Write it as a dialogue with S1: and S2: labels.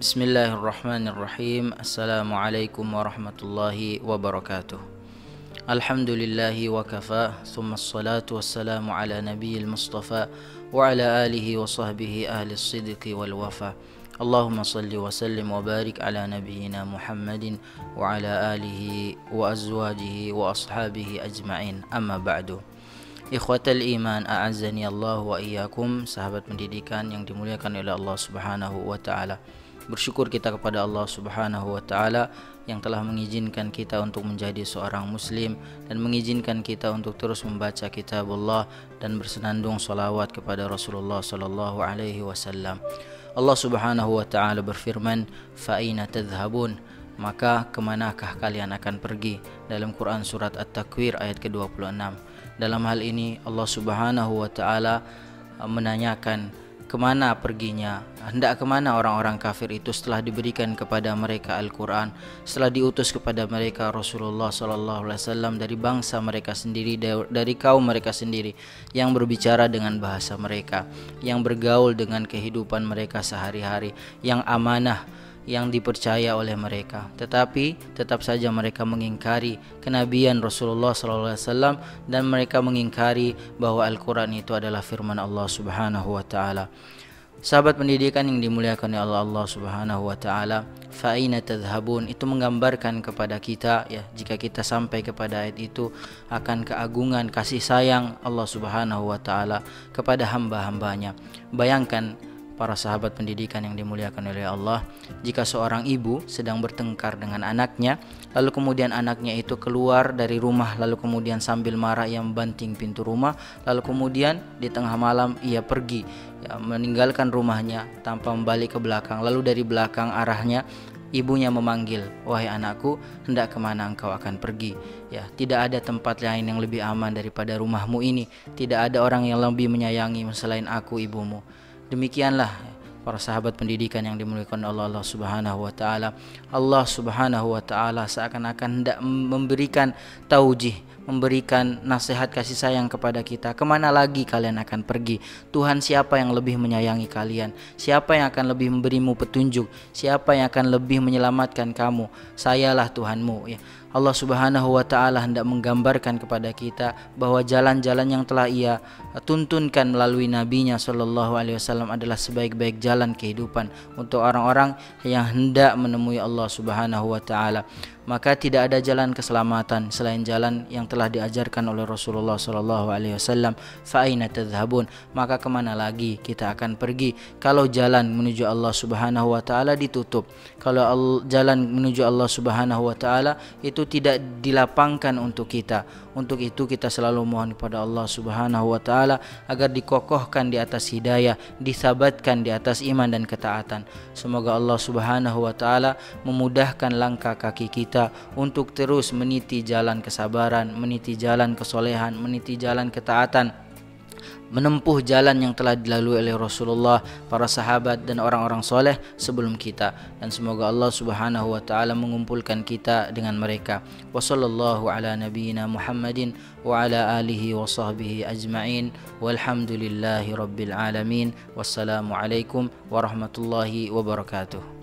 S1: Bismillahirrahmanirrahim. Assalamualaikum warahmatullahi wabarakatuh. Alhamdulillahi wa kafa, thumma assalatu wassalamu ala nabiyil mustafa wa ala alihi wa sahbihi ahli sidqi wal wafa. Allahumma salli wa sallim wa barik ala nabiyyina Muhammadin wa ala alihi wa azwajihi wa ashabihi ajma'in. Amma ba'du. Ikhwatal iman, a'azzani Allah wa iyyakum, sahabat pendidikan yang dimuliakan oleh Allah Subhanahu wa taala. Bersyukur kita kepada Allah Subhanahu wa taala yang telah mengizinkan kita untuk menjadi seorang muslim dan mengizinkan kita untuk terus membaca kitabullah dan bersenandung salawat kepada Rasulullah sallallahu alaihi wasallam. Allah Subhanahu wa taala berfirman, "Fa aina tadhhabun?" Maka kemanakah kalian akan pergi? Dalam Quran surat At-Takwir ayat ke-26. Dalam hal ini Allah Subhanahu wa taala menanyakan kemana perginya, hendak kemana orang-orang kafir itu setelah diberikan kepada mereka Al-Quran, setelah diutus kepada mereka Rasulullah SAW dari bangsa mereka sendiri, dari kaum mereka sendiri, yang berbicara dengan bahasa mereka, yang bergaul dengan kehidupan mereka sehari-hari, yang amanah, yang dipercaya oleh mereka, tetapi tetap saja mereka mengingkari kenabian Rasulullah SAW dan mereka mengingkari bahwa Al-Quran itu adalah firman Allah Subhanahu wa taala. Sahabat pendidikan yang dimuliakan oleh Allah Subhanahu wa taala, fa aina tadhhabun itu menggambarkan kepada kita, ya, jika kita sampai kepada ayat itu, akan keagungan kasih sayang Allah Subhanahu wa taala kepada hamba-hambanya. Bayangkan para sahabat pendidikan yang dimuliakan oleh Allah, jika seorang ibu sedang bertengkar dengan anaknya, lalu kemudian anaknya itu keluar dari rumah, lalu kemudian sambil marah ia membanting pintu rumah, lalu kemudian di tengah malam ia pergi, ya, meninggalkan rumahnya tanpa membalik ke belakang, lalu dari belakang arahnya ibunya memanggil, "Wahai anakku, hendak kemana engkau akan pergi? Ya, tidak ada tempat lain yang lebih aman daripada rumahmu ini. Tidak ada orang yang lebih menyayangi selain aku, ibumu." Demikianlah para sahabat pendidikan yang dimuliakan Allah Subhanahu wa taala. Allah Subhanahu wa taala seakan-akan hendak memberikan taujih, memberikan nasihat kasih sayang kepada kita. Kemana lagi kalian akan pergi? Tuhan siapa yang lebih menyayangi kalian? Siapa yang akan lebih memberimu petunjuk? Siapa yang akan lebih menyelamatkan kamu? Sayalah Tuhanmu, ya. Allah Subhanahu wa taala hendak menggambarkan kepada kita bahwa jalan-jalan yang telah Ia tuntunkan melalui nabinya sallallahu alaihi wasallam adalah sebaik-baik jalan kehidupan untuk orang-orang yang hendak menemui Allah Subhanahu wa taala. Maka tidak ada jalan keselamatan selain jalan yang telah diajarkan oleh Rasulullah sallallahu alaihi wasallam. Fa aina tadhhabun? Maka kemana lagi kita akan pergi kalau jalan menuju Allah Subhanahu wa taala ditutup, kalau jalan menuju Allah Subhanahu wa taala itu tidak dilapangkan untuk kita. Untuk itu kita selalu mohon kepada Allah Subhanahu wa taala agar dikokohkan di atas hidayah, disabatkan di atas iman dan ketaatan. Semoga Allah Subhanahu wa taala memudahkan langkah kaki kita untuk terus meniti jalan kesabaran, meniti jalan kesolehan, meniti jalan ketaatan, menempuh jalan yang telah dilalui oleh Rasulullah, para sahabat dan orang-orang soleh sebelum kita, dan semoga Allah Subhanahu wa taala mengumpulkan kita dengan mereka. Wa sallallahu ala nabiyyina Muhammadin wa ala alihi wa sahbihi ajma'in, walhamdulillahi rabbil alamin. Wassalamu alaikum warahmatullahi wabarakatuh.